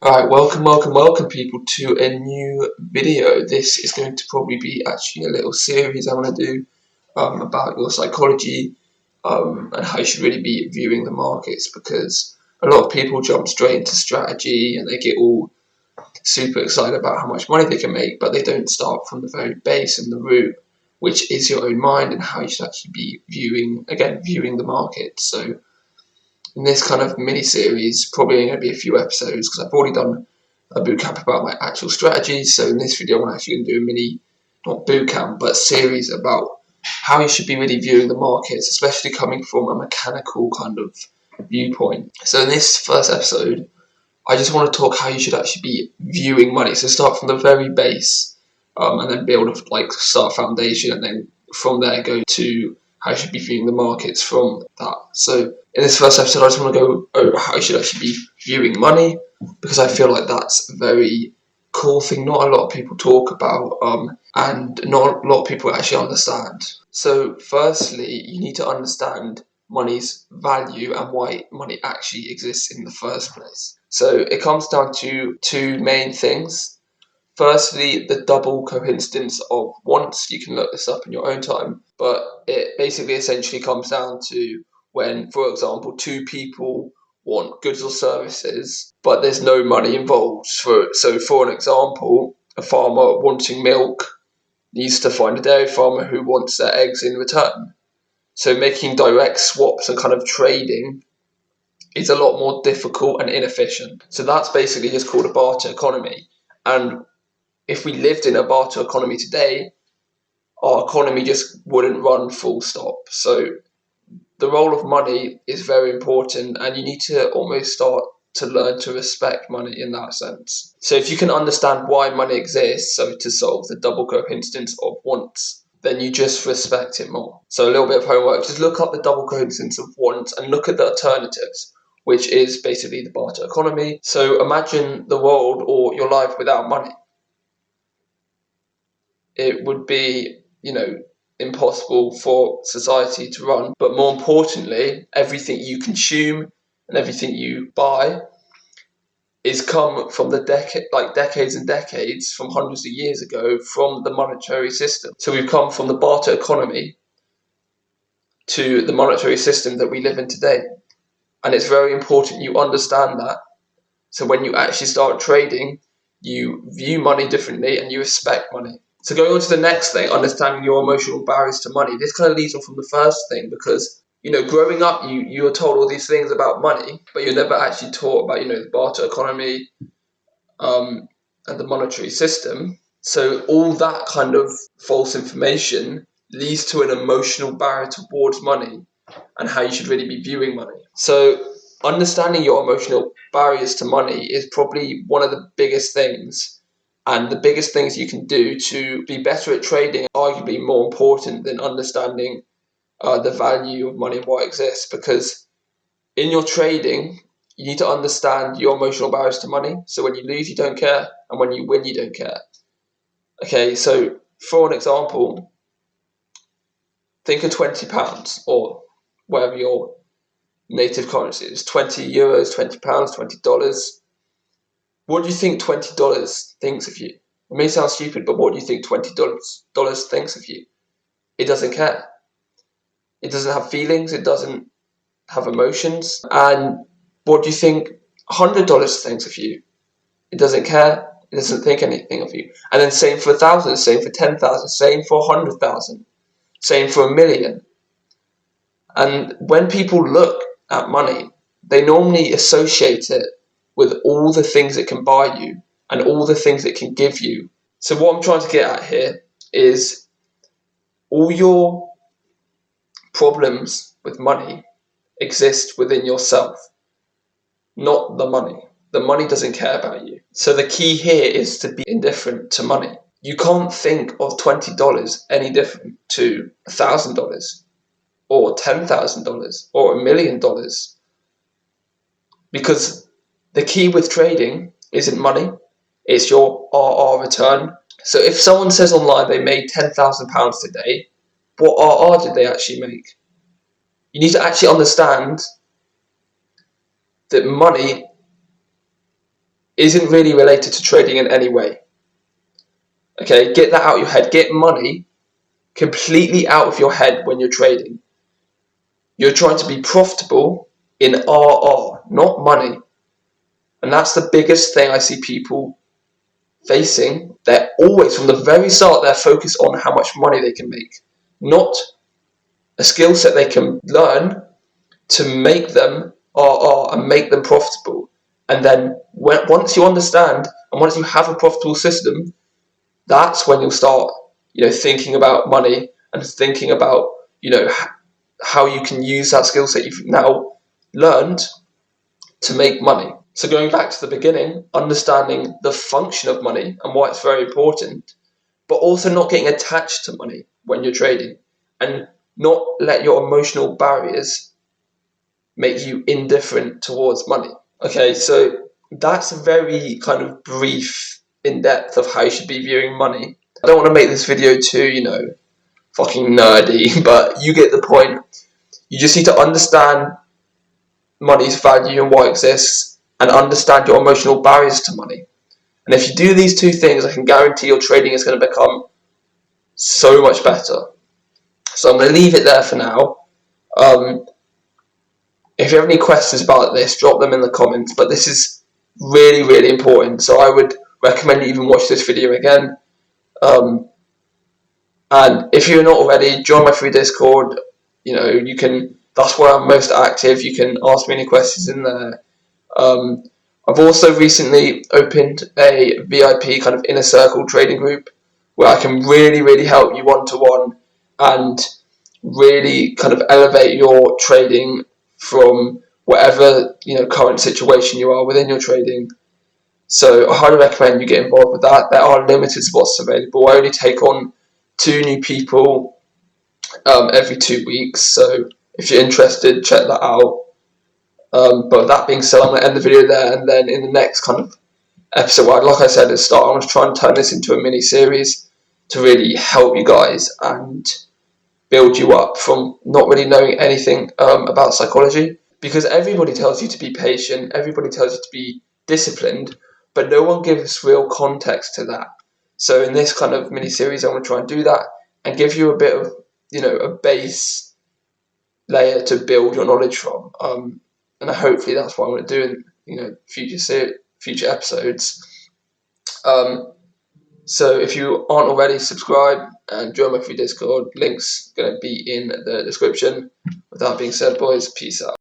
Alright, welcome people to a new video. This is going to probably be actually a little series I want to do about your psychology and how you should really be viewing the markets, because a lot of people jump straight into strategy and they get all super excited about how much money they can make, but they don't start from the very base and the root, which is your own mind and how you should actually be viewing the market. So in this kind of mini series, probably going to be a few episodes because I've already done a bootcamp about my actual strategies. So in this video, I'm actually going to do a mini, not bootcamp, but series about how you should be really viewing the markets, especially coming from a mechanical kind of viewpoint. So in this first episode, I just want to talk how you should actually be viewing money. So start from the very base, and then build start foundation, and then from there go to how you should be viewing the markets from that. So in this first episode, I just want to go over how you should actually be viewing money, because I feel like that's a very cool thing not a lot of people talk about, and not a lot of people actually understand. So firstly, you need to understand money's value and why money actually exists in the first place. So it comes down to two main things. Firstly, the double coincidence of wants. You can look this up in your own time, but it basically essentially comes down to when, for example, two people want goods or services, but there's no money involved. So for an example, a farmer wanting milk needs to find a dairy farmer who wants their eggs in return. So making direct swaps and kind of trading is a lot more difficult and inefficient. So that's basically just called a barter economy. And if we lived in a barter economy today, our economy just wouldn't run full stop. So the role of money is very important, and you need to almost start to learn to respect money in that sense. So if you can understand why money exists, so to solve the double coincidence of wants, then you just respect it more. So a little bit of homework, just look up the double coincidence of wants and look at the alternatives, which is basically the barter economy. So imagine the world or your life without money. It would be, impossible for society to run. But more importantly, everything you consume and everything you buy is come from the decades and decades, from hundreds of years ago, from the monetary system. So we've come from the barter economy to the monetary system that we live in today. And it's very important you understand that. So when you actually start trading, you view money differently and you respect money. So going on to the next thing, understanding your emotional barriers to money. This kind of leads on from the first thing, because growing up, you are told all these things about money, but you're never actually taught about the barter economy, and the monetary system. So all that kind of false information leads to an emotional barrier towards money and how you should really be viewing money. So understanding your emotional barriers to money is probably one of the biggest things. And the biggest things you can do to be better at trading are arguably more important than understanding the value of money and why it exists. Because in your trading, you need to understand your emotional barriers to money. So when you lose, you don't care. And when you win, you don't care. Okay, so for an example, think of £20 or whatever your native currency is, 20 euros, 20 pounds, $20. What do you think $20 thinks of you? It may sound stupid, but what do you think $20 thinks of you? It doesn't care. It doesn't have feelings. It doesn't have emotions. And what do you think $100 thinks of you? It doesn't care. It doesn't think anything of you. And then same for 1,000, same for 10,000, same for 100,000, same for 1,000,000. And when people look at money, they normally associate it with all the things it can buy you and all the things it can give you. So what I'm trying to get at here is all your problems with money exist within yourself, not the money. The money doesn't care about you. So the key here is to be indifferent to money. You can't think of $20 any different to $1,000 or $10,000 or $1,000,000, because the key with trading isn't money, it's your RR return. So if someone says online they made £10,000 today, what RR did they actually make? You need to actually understand that money isn't really related to trading in any way. Okay, get that out of your head. Get money completely out of your head when you're trading. You're trying to be profitable in RR, not money. And that's the biggest thing I see people facing. They're always, from the very start, they're focused on how much money they can make, not a skill set they can learn to make them RR and make them profitable. And then once you understand and once you have a profitable system, that's when you'll start, thinking about money and thinking about, how you can use that skill set you've now learned to make money. So going back to the beginning, understanding the function of money and why it's very important, but also not getting attached to money when you're trading, and not let your emotional barriers make you indifferent towards money. Okay, so that's a very kind of brief, in-depth of how you should be viewing money. I don't want to make this video too, fucking nerdy, but you get the point. You just need to understand money's value and why it exists, and understand your emotional barriers to money. And if you do these two things, I can guarantee your trading is going to become so much better. So I'm going to leave it there for now. If you have any questions about this, drop them in the comments. But this is really, really important. So I would recommend you even watch this video again. And if you're not already, join my free Discord. You can. That's where I'm most active. You can ask me any questions in there. I've also recently opened a VIP kind of inner circle trading group where I can really, really help you one-to-one and really kind of elevate your trading from whatever current situation you are within your trading. So I highly recommend you get involved with that. There are limited spots available. I only take on 2 new people every 2 weeks. So if you're interested, check that out. But that being said, I'm going to end the video there, and then in the next kind of episode, like I said at the start, I want to try and turn this into a mini series to really help you guys and build you up from not really knowing anything about psychology. Because everybody tells you to be patient, everybody tells you to be disciplined, but no one gives real context to that. So in this kind of mini series, I want to try and do that and give you a bit of, a base layer to build your knowledge from. And hopefully that's what I'm going to do in future episodes. So if you aren't already, subscribe and join my free Discord. Link's going to be in the description. With that being said, boys, peace out.